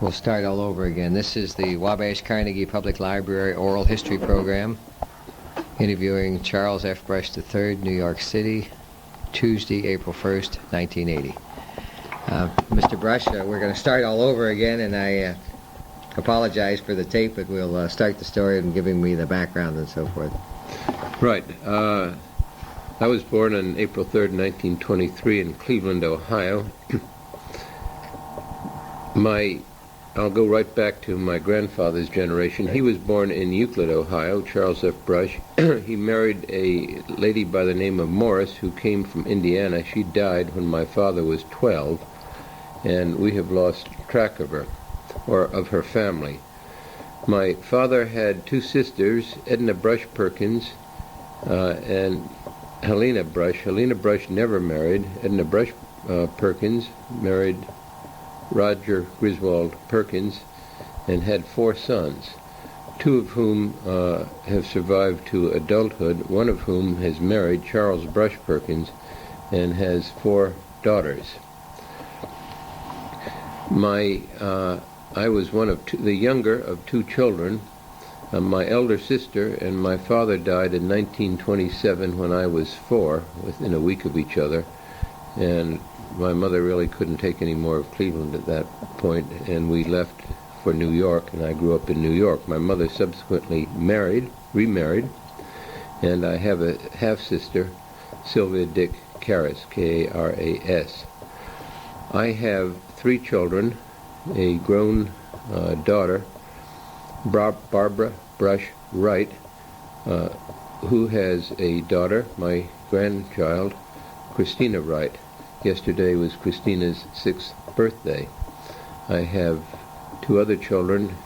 We'll start all over again. This is the Wabash Carnegie Public Library Oral History Program, interviewing Charles F. Brush III, New York City, Tuesday, April 1st, 1980. Mr. Brush, we're going to start all over again, and I apologize for the tape, but we'll start the story and giving me the background and so forth. Right. I was born on April 3rd, 1923 in Cleveland, Ohio. I'll go right back to my grandfather's generation. He was born in Euclid, Ohio, Charles F. Brush. He married a lady by the name of Morris who came from Indiana. She died when my father was 12, and we have lost track of her, or of her family. My father had two sisters, Edna Brush Perkins and Helena Brush. Helena Brush never married. Edna Brush Perkins married Roger Griswold Perkins and had 4 sons, 2 of whom have survived to adulthood, one of whom has married Charles Brush Perkins and has 4 daughters. I was one of the younger of 2 children. My elder sister and my father died in 1927 when I was 4, within a week of each other, and my mother really couldn't take any more of Cleveland at that point, and we left for New York, and I grew up in New York. My mother subsequently remarried, and I have a half-sister, Sylvia Dick Karras, K-A-R-A-S. I have 3 children, a grown daughter, Barbara Brush Wright, who has a daughter, my grandchild, Christina Wright. Yesterday was Christina's 6th birthday. I have 2 other children,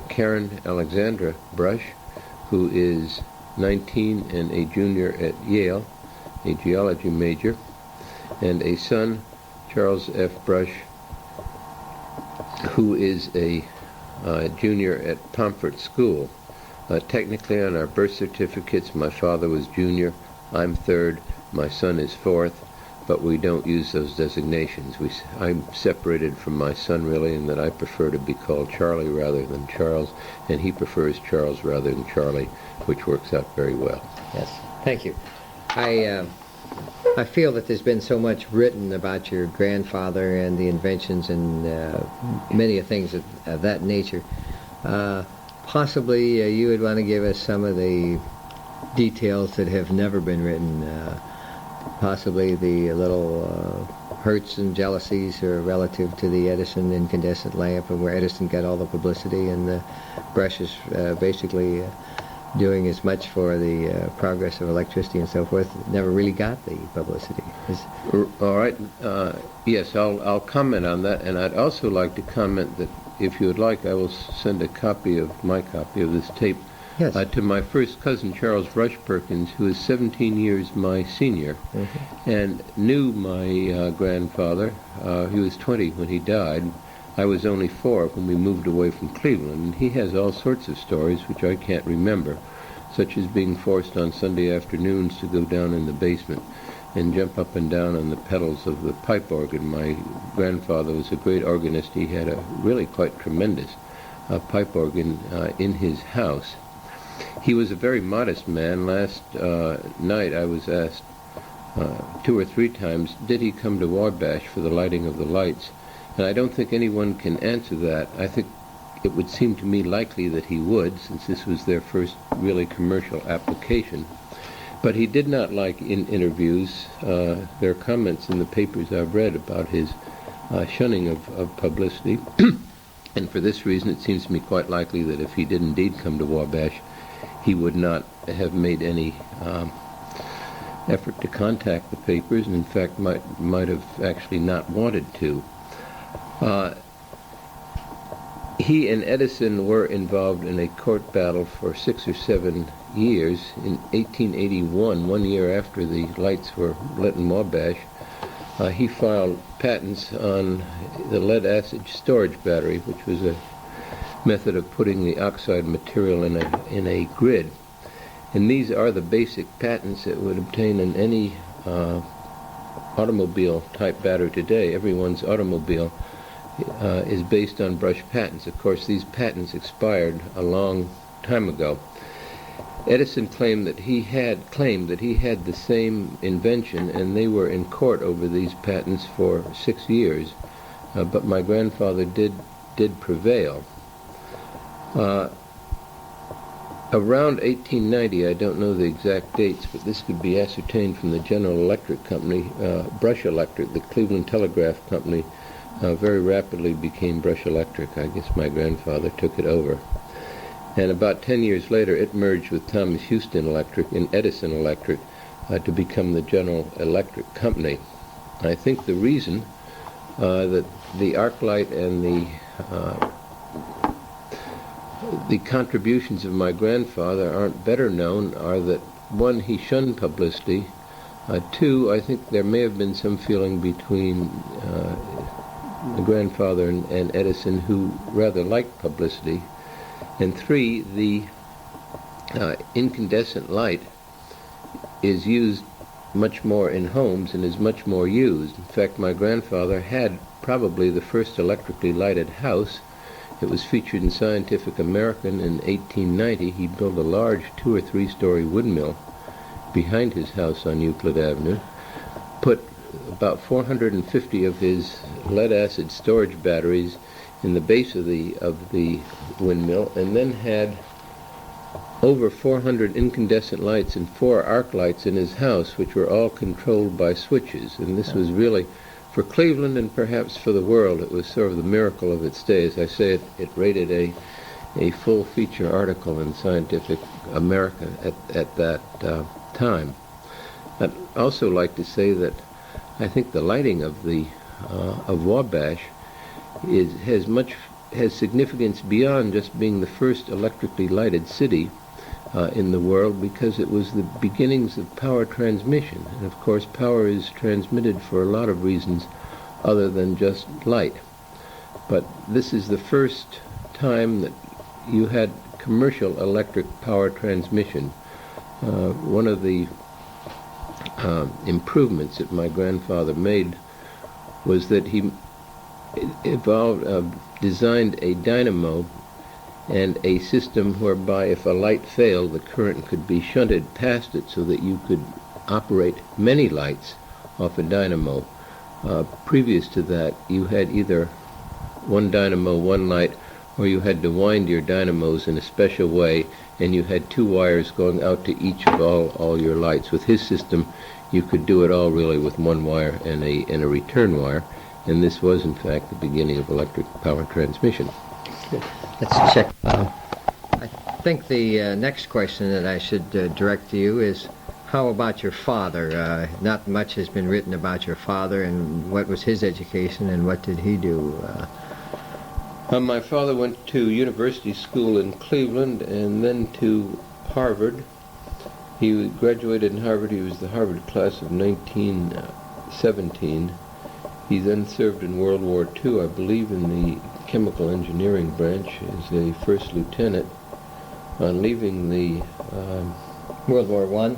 Karen Alexandra Brush, who is 19 and a junior at Yale, a geology major, and a son, Charles F. Brush, who is a junior at Pomfret School. Technically on our birth certificates, my father was junior, I'm 3rd, my son is 4th, but we don't use those designations. I'm separated from my son, really, in that I prefer to be called Charlie rather than Charles, and he prefers Charles rather than Charlie, which works out very well. Yes, thank you. I feel that there's been so much written about your grandfather and the inventions and many things of that nature. Possibly you would want to give us some of the details that have never been written, possibly the little hurts and jealousies are relative to the Edison incandescent lamp, and where Edison got all the publicity, and the Brush is basically doing as much for the progress of electricity and so forth, never really got the publicity. All right. Yes, I'll comment on that, and I'd also like to comment that if you would like, I will send my copy of this tape to my first cousin, Charles Brush Perkins, who is 17 years my senior, and knew my grandfather. He was 20 when he died. I was only 4 when we moved away from Cleveland, and he has all sorts of stories which I can't remember, such as being forced on Sunday afternoons to go down in the basement and jump up and down on the pedals of the pipe organ. My grandfather was a great organist. He had a really quite tremendous pipe organ in his house. He was a very modest man. Last night I was asked 2 or 3 times, did he come to Wabash for the lighting of the lights? And I don't think anyone can answer that. I think it would seem to me likely that he would, since this was their first really commercial application. But he did not like in interviews. There are comments in the papers I've read about his shunning of publicity. And for this reason, it seems to me quite likely that if he did indeed come to Wabash, he would not have made any effort to contact the papers, and in fact might have actually not wanted to. He and Edison were involved in a court battle for 6 or 7 years. In 1881, 1 year after the lights were lit in Wabash, he filed patents on the lead-acid storage battery, which was a method of putting the oxide material in a grid. And these are the basic patents that would obtain in any automobile-type battery today. Everyone's automobile is based on brush patents. Of course, these patents expired a long time ago. Edison claimed that he had the same invention, and they were in court over these patents for 6 years. But my grandfather did prevail. Around 1890, I don't know the exact dates, but this could be ascertained from the General Electric Company. Brush Electric, the Cleveland Telegraph Company, very rapidly became Brush Electric. I guess my grandfather took it over. And about 10 years later, it merged with Thomas Houston Electric and Edison Electric to become the General Electric Company. I think the reason that the arc light and the contributions of my grandfather aren't better known are that, one, he shunned publicity. Two, I think there may have been some feeling between the grandfather and Edison, who rather liked publicity. And three, the incandescent light is used much more in homes and is much more used. In fact, my grandfather had probably the first electrically lighted house. It was featured in Scientific American in 1890. He built a large 2 or 3 story windmill behind his house on Euclid Avenue, put about 450 of his lead-acid storage batteries in the base of the windmill, and then had over 400 incandescent lights and 4 arc lights in his house, which were all controlled by switches. And this was really, for Cleveland and perhaps for the world, it was sort of the miracle of its day. As I say, it rated a full feature article in Scientific America at that time. I'd also like to say that I think the lighting of Wabash has significance beyond just being the first electrically lighted city in the world, because it was the beginnings of power transmission. And of course, power is transmitted for a lot of reasons other than just light. But this is the first time that you had commercial electric power transmission. One of the improvements that my grandfather made was that he designed a dynamo and a system whereby if a light failed, the current could be shunted past it so that you could operate many lights off a dynamo. Previous to that, you had either one dynamo, one light, or you had to wind your dynamos in a special way, and you had 2 wires going out to each of all your lights. With his system, you could do it all really with 1 wire and a return wire, and this was in fact the beginning of electric power transmission. Let's check. I think the next question that I should direct to you is, how about your father? Not much has been written about your father, and what was his education and what did he do? My father went to university school in Cleveland and then to Harvard. He graduated in Harvard. He was the Harvard class of 1917. He then served in World War II, I believe in the chemical engineering branch as a first lieutenant. On leaving the World War I?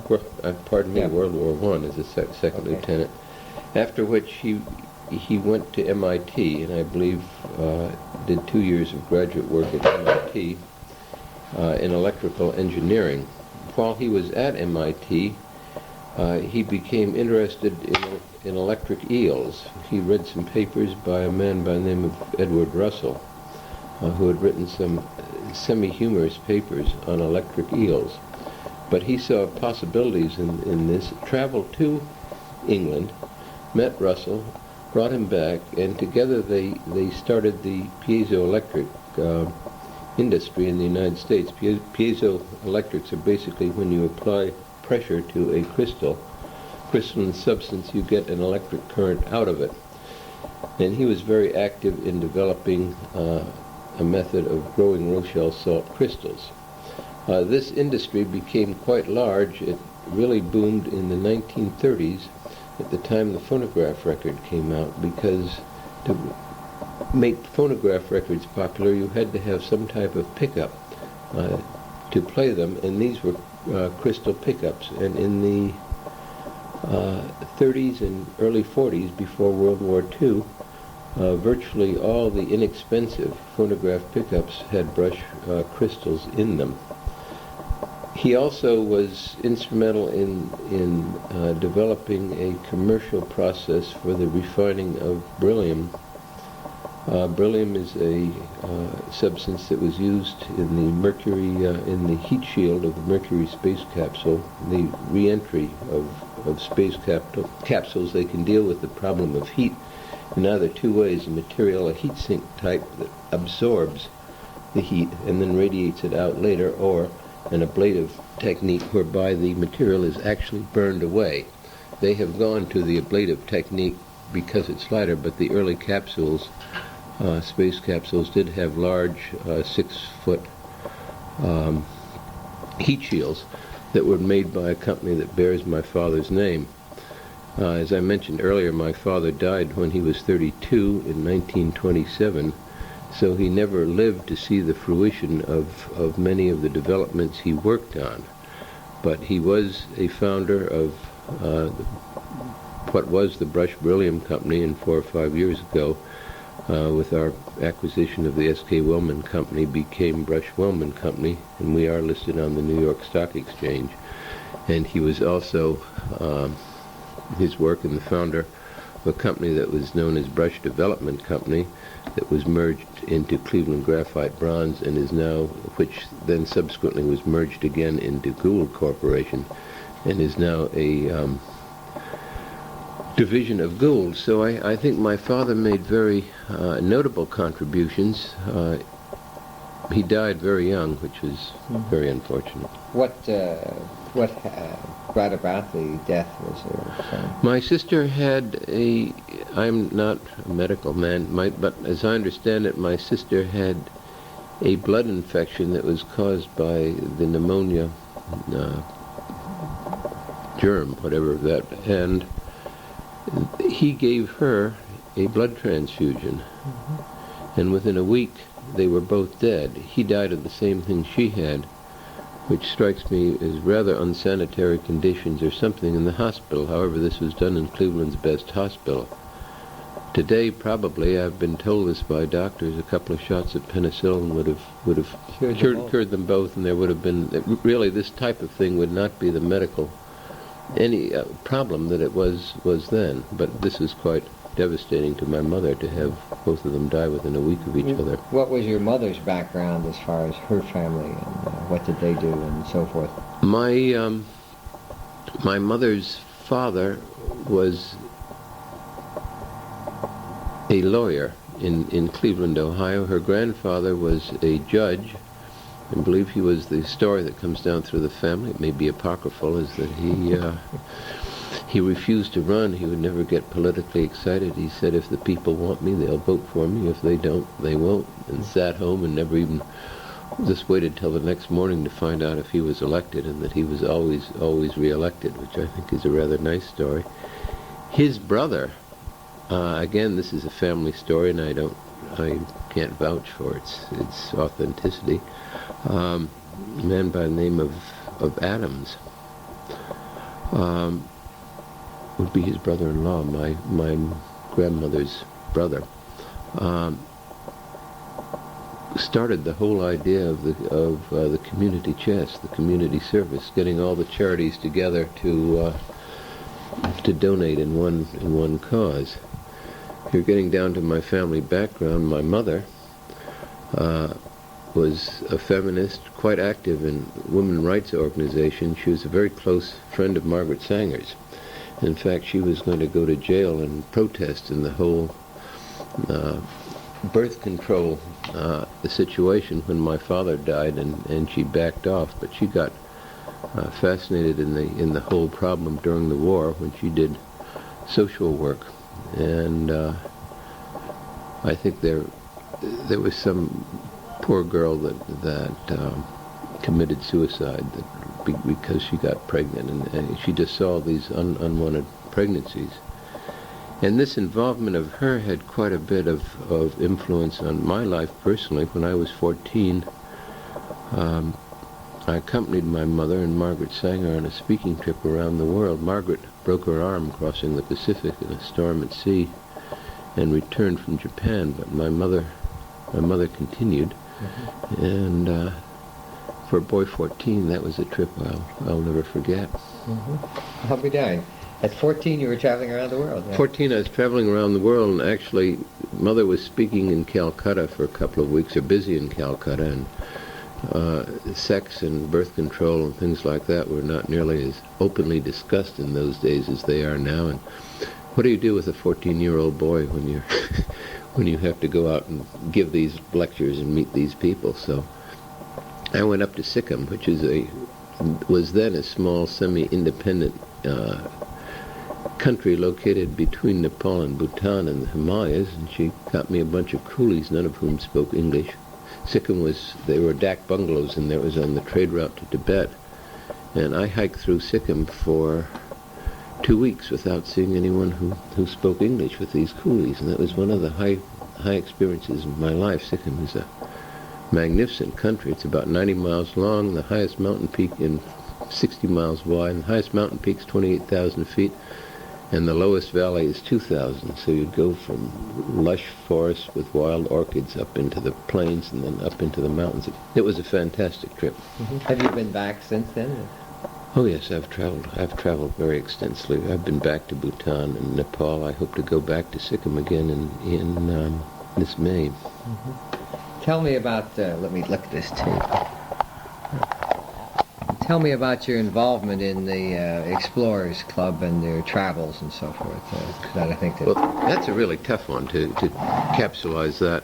World War I as a second lieutenant. After which he went to MIT, and I believe did 2 years of graduate work at MIT in electrical engineering. While he was at MIT, he became interested in electric eels. He read some papers by a man by the name of Edward Russell, who had written some semi-humorous papers on electric eels. But he saw possibilities in this, traveled to England, met Russell, brought him back, and together they started the piezoelectric industry in the United States. Piezoelectrics are basically when you apply pressure to a crystalline substance, you get an electric current out of it. And he was very active in developing a method of growing Rochelle salt crystals. This industry became quite large. It really boomed in the 1930s at the time the phonograph record came out, because to make phonograph records popular, you had to have some type of pickup to play them, and these were crystal pickups. And in the 30s and early 40s, before World War II, virtually all the inexpensive phonograph pickups had brush crystals in them. He also was instrumental in developing a commercial process for the refining of beryllium. Beryllium is a substance that was used in the Mercury, in the heat shield of the Mercury space capsule. The re-entry of space capsules, they can deal with the problem of heat in either two ways: a material, a heat sink type that absorbs the heat and then radiates it out later, or an ablative technique whereby the material is actually burned away. They have gone to the ablative technique because it's lighter, but the early capsules, space capsules, did have large 6-foot heat shields that were made by a company that bears my father's name. As I mentioned earlier, my father died when he was 32 in 1927, so he never lived to see the fruition of many of the developments he worked on. But he was a founder of what was the Brush Beryllium Company, and 4 or 5 years ago, with our acquisition of the S.K. Wellman Company, became Brush Wellman Company, and we are listed on the New York Stock Exchange. And he was also his work and the founder of a company that was known as Brush Development Company, that was merged into Cleveland Graphite Bronze, and is now, which then subsequently was merged again into Gould Corporation, and is now a division of Gould. So I think my father made very notable contributions. He died very young, which was very unfortunate. What brought about the death? Was there my sister had I'm not a medical man, but as I understand it, my sister had a blood infection that was caused by the pneumonia germ, whatever that, and he gave her a blood transfusion. And within a week they were both dead. He died of the same thing she had, which strikes me as rather unsanitary conditions or something in the hospital. However, this was done in Cleveland's best hospital. Today, probably, I've been told this by doctors, a couple of shots of penicillin would have cured them both, and there would have been, really, this type of thing would not be the medical problem that it was then. But this is quite devastating to my mother, to have both of them die within a week of each other. What was your mother's background as far as her family, and what did they do, and so forth? My mother's father was a lawyer in Cleveland, Ohio. Her grandfather was a judge. I believe he was, the story that comes down through the family, it may be apocryphal, is that he refused to run. He would never get politically excited. He said, if the people want me, they'll vote for me. If they don't, they won't. And sat home and never even just waited till the next morning to find out if he was elected, and that he was always reelected, which I think is a rather nice story. His brother, again, this is a family story, and I can't vouch for its authenticity. A man by the name of Adams would be his brother-in-law, my grandmother's brother. Started the whole idea of the community chest, the community service, getting all the charities together to donate in one cause. If you're getting down to my family background, my mother was a feminist, quite active in women's rights organizations. She was a very close friend of Margaret Sanger's. In fact, she was going to go to jail and protest in the whole birth control situation when my father died, and she backed off. But she got fascinated in the whole problem during the war when she did social work. And I think there was some poor girl that committed suicide because she got pregnant, and she just saw these unwanted pregnancies. And this involvement of her had quite a bit of influence on my life personally. When I was 14, I accompanied my mother and Margaret Sanger on a speaking trip around the world. Margaret broke her arm crossing the Pacific in a storm at sea, and returned from Japan, but my mother continued, and for a boy 14, that was a trip I'll never forget. I'll be darned. At 14, you were traveling around the world. Yeah? 14, I was traveling around the world, and actually, Mother was speaking in Calcutta for a couple of weeks, or busy in Calcutta, and sex and birth control and things like that were not nearly as openly discussed in those days as they are now. And what do you do with a 14-year-old boy when you're when you have to go out and give these lectures and meet these people? So I went up to Sikkim, which was then a small semi-independent country located between Nepal and Bhutan and the Himalayas, and she got me a bunch of coolies, none of whom spoke English. Sikkim they were dak bungalows, and that was on the trade route to Tibet. And I hiked through Sikkim for 2 weeks without seeing anyone who spoke English with these coolies, and that was one of the high experiences of my life. Sikkim is a magnificent country. It's about 90 miles long, the highest mountain peak in 60 miles wide, and the highest mountain peak is 28,000 feet, and the lowest valley is 2,000. So you'd go from lush forests with wild orchids up into the plains and then up into the mountains. It was a fantastic trip. Have you been back since then? Oh yes, I've traveled very extensively. I've been back to Bhutan and Nepal. I hope to go back to Sikkim again in this May. Tell me about, let me look at this tape. Tell me about your involvement in the Explorers Club and their travels and so forth. That I think that... Well, that's a really tough one to capsulize that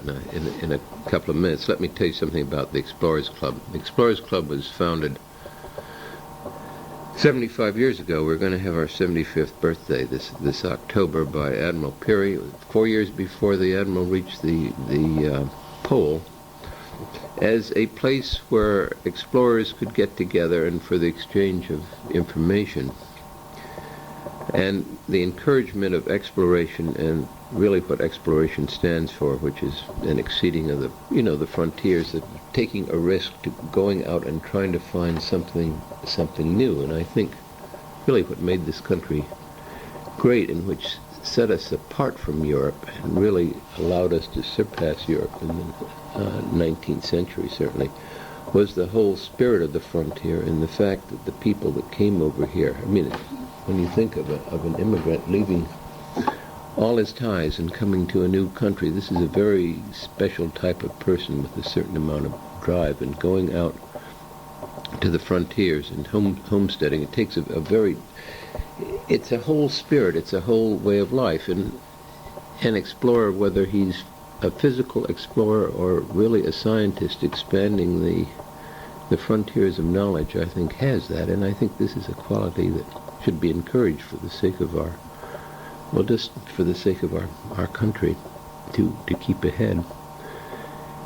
in a couple of minutes. Let me tell you something about the Explorers Club. The Explorers Club was founded 75 years ago. We're going to have our 75th birthday this October by Admiral Peary. 4 years before the Admiral reached the pole, as a place where explorers could get together and for the exchange of information and the encouragement of exploration, and really what exploration stands for, which is an exceeding of the frontiers, of taking a risk, to going out and trying to find something new. And I think really what made this country great, and which set us apart from Europe and really allowed us to surpass Europe in the 19th century, certainly, was the whole spirit of the frontier, and the fact that the people that came over here, I mean, when you think of an immigrant leaving all his ties and coming to a new country, this is a very special type of person with a certain amount of drive, and going out to the frontiers and homesteading, it takes it's a whole spirit, it's a whole way of life, and an explorer, whether he's a physical explorer or really a scientist expanding the frontiers of knowledge, I think has that, and I think this is a quality that should be encouraged for the sake of just for the sake of our country, to keep ahead.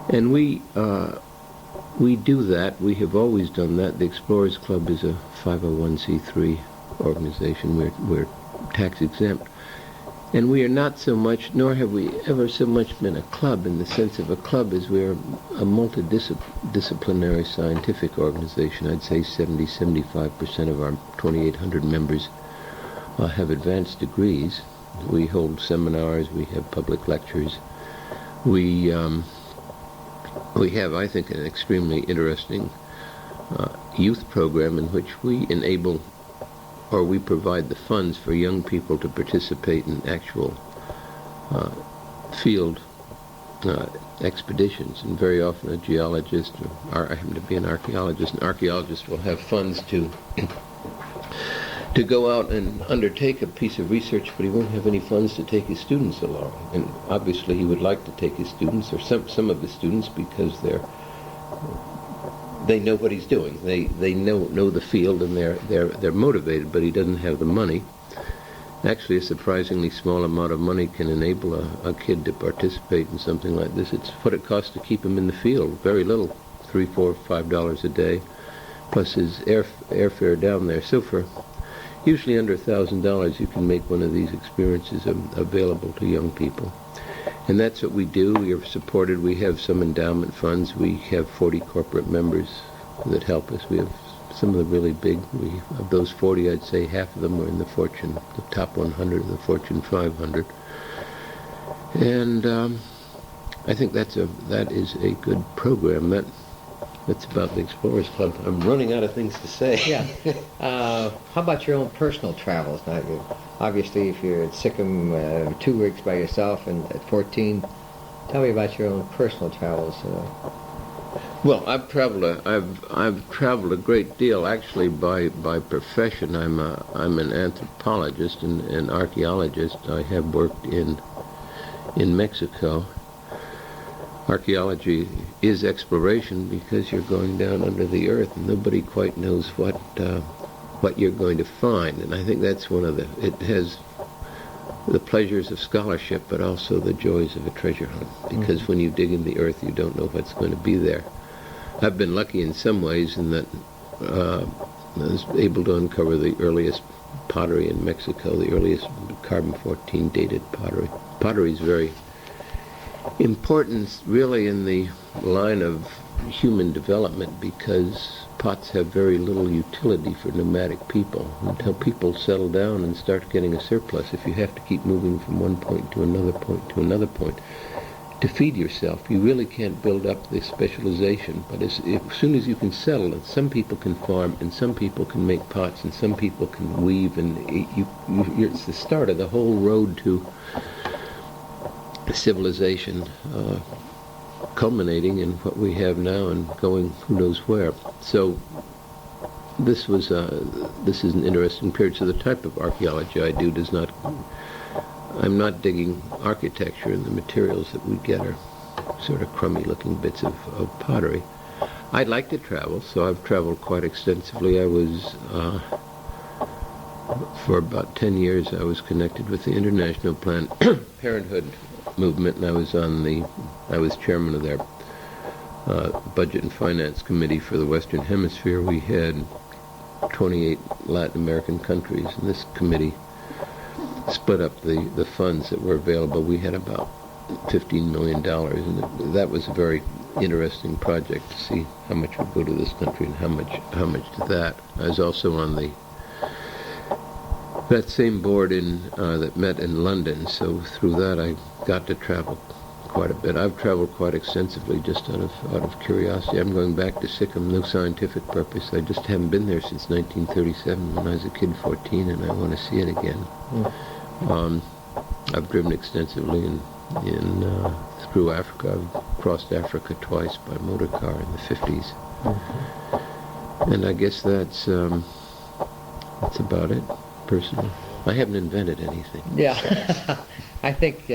And we do that. We have always done that. The Explorers Club is a 501c3 organization. We're tax exempt. And we are not so much, nor have we ever so much been a club in the sense of a club, as we're a multidisciplinary scientific organization. I'd say 70-75% of our 2,800 members have advanced degrees. We hold seminars, we have public lectures. We have, I think, an extremely interesting youth program in which we enable, or we provide the funds for young people to participate in actual field expeditions. And very often a geologist, or I happen to be an archaeologist, an archaeologist will have funds to go out and undertake a piece of research, but he won't have any funds to take his students along. And obviously he would like to take his students, or some of his students, because they know what he's doing. They know the field, and they're motivated, but he doesn't have the money. Actually, a surprisingly small amount of money can enable a kid to participate in something like this. It's what it costs to keep him in the field. Very little, $3, $4, $5 a day, plus his airfare down there. So for usually under $1,000, you can make one of these experiences available to young people. And that's what we do. We are supported. We have some endowment funds. We have 40 corporate members that help us. We have some of the really big. Of those 40, I'd say half of them are in the top 100 of the Fortune 500. And I think that is a good program. That's about the Explorers Club. I'm running out of things to say. Yeah. How about your own personal travels? Now, obviously, if you're at Sikkim 2 weeks by yourself and at 14, tell me about your own personal travels. Well, I've traveled a great deal. Actually, by profession, I'm an anthropologist and archaeologist. I have worked in Mexico. Archaeology is exploration because you're going down under the earth and nobody quite knows what you're going to find. And I think that's it has the pleasures of scholarship, but also the joys of a treasure hunt. Because when you dig in the earth, you don't know what's going to be there. I've been lucky in some ways in that I was able to uncover the earliest pottery in Mexico, the earliest carbon-14 dated pottery. Pottery is very important really in the line of human development because pots have very little utility for nomadic people. Until people settle down and start getting a surplus, if you have to keep moving from one point to another point to another point to feed yourself, you really can't build up this specialization. But as soon as you can settle, and some people can farm, and some people can make pots, and some people can weave, and it's the start of the whole road to civilization, culminating in what we have now and going who knows where. So this is an interesting period. So the type of archaeology I do I'm not digging architecture, and the materials that we get are sort of crummy looking bits of pottery. I'd like to travel, so I've traveled quite extensively. I was for about 10 years I was connected with the International Planned Parenthood movement, and I was chairman of their Budget and Finance Committee for the Western Hemisphere. We had 28 Latin American countries, and this committee split up the funds that were available. We had about $15 million, and that was a very interesting project to see how much would go to this country and how much to that. I was also on that same board that met in London, so through that I got to travel quite a bit. I've traveled quite extensively just out of curiosity. I'm going back to Sikkim, no scientific purpose. I just haven't been there since 1937 when I was a kid, 14, and I want to see it again. I've driven extensively through Africa. I've crossed Africa twice by motor car in the 50s. And I guess that's about it, personally. I haven't invented anything. Yeah. I think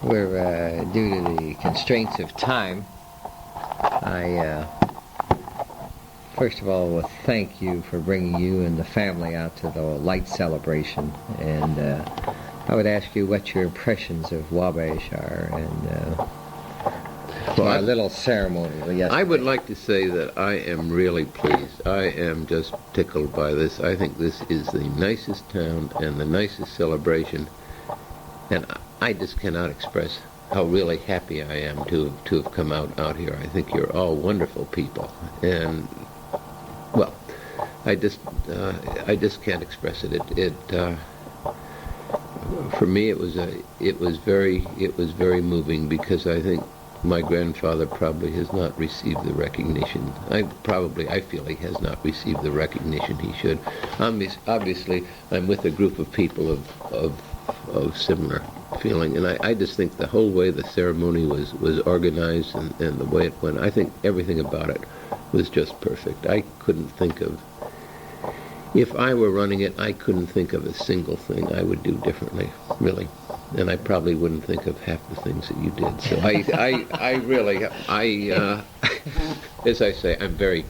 we're due to the constraints of time. I first of all will thank you for bringing you and the family out to the light celebration, and I would ask you what your impressions of Wabash are, and our little ceremony yesterday. I would like to say that I am really pleased. I am just tickled by this. I think this is the nicest town and the nicest celebration, and I just cannot express how really happy I am to have come out here. I think you're all wonderful people, and well, I just can't express it. For me, it was very moving because I think my grandfather probably has not received the recognition. I feel he has not received the recognition he should. Obviously, I'm with a group of people of similar feeling, and I just think the whole way the ceremony was organized and the way it went, I think everything about it was just perfect. I couldn't think of, if I were running it, I couldn't think of a single thing I would do differently, really. And I probably wouldn't think of half the things that you did. So I really, as I say, I'm very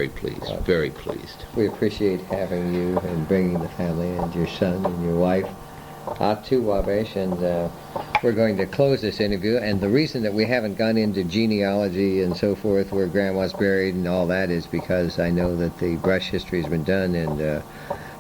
pleased, very pleased. We appreciate having you and bringing the family and your son and your wife out to Wabash, and we're going to close this interview. And the reason that we haven't gone into genealogy and so forth, where Grandma's buried and all that, is because I know that the brush history has been done, and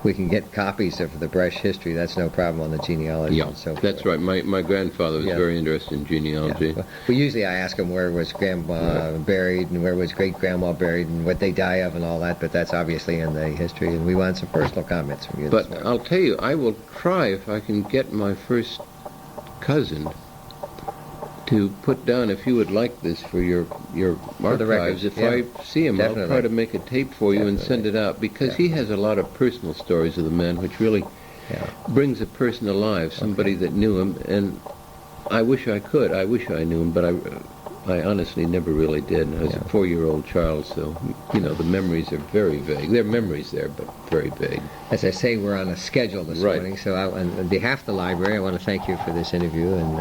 we can get copies of the brush history. That's no problem on the genealogy. Yeah, and so forth. That's right. My grandfather was very interested in genealogy. Yeah. Well, usually I ask him where was Grandma buried and where was Great-Grandma buried and what they die of and all that, but that's obviously in the history, and we want some personal comments from you. But I'll tell you, I will try if I can get my first cousin to put down, if you would like this for your archives. If I see him, definitely. I'll try to make a tape for you and send it out, because he has a lot of personal stories of the man, which really brings a person alive, somebody that knew him. And I wish I could. I wish I knew him, but I honestly never really did. I was a 4-year-old child, so, the memories are very vague. There are memories there, but very vague. As I say, we're on a schedule this morning, so on behalf of the library, I want to thank you for this interview, and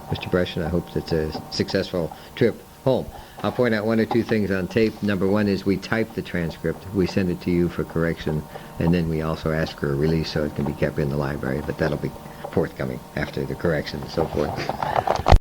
Mr. Brescian, I hope it's a successful trip home. I'll point out one or two things on tape. Number one is we type the transcript. We send it to you for correction, and then we also ask for a release so it can be kept in the library, but that'll be forthcoming after the correction and so forth.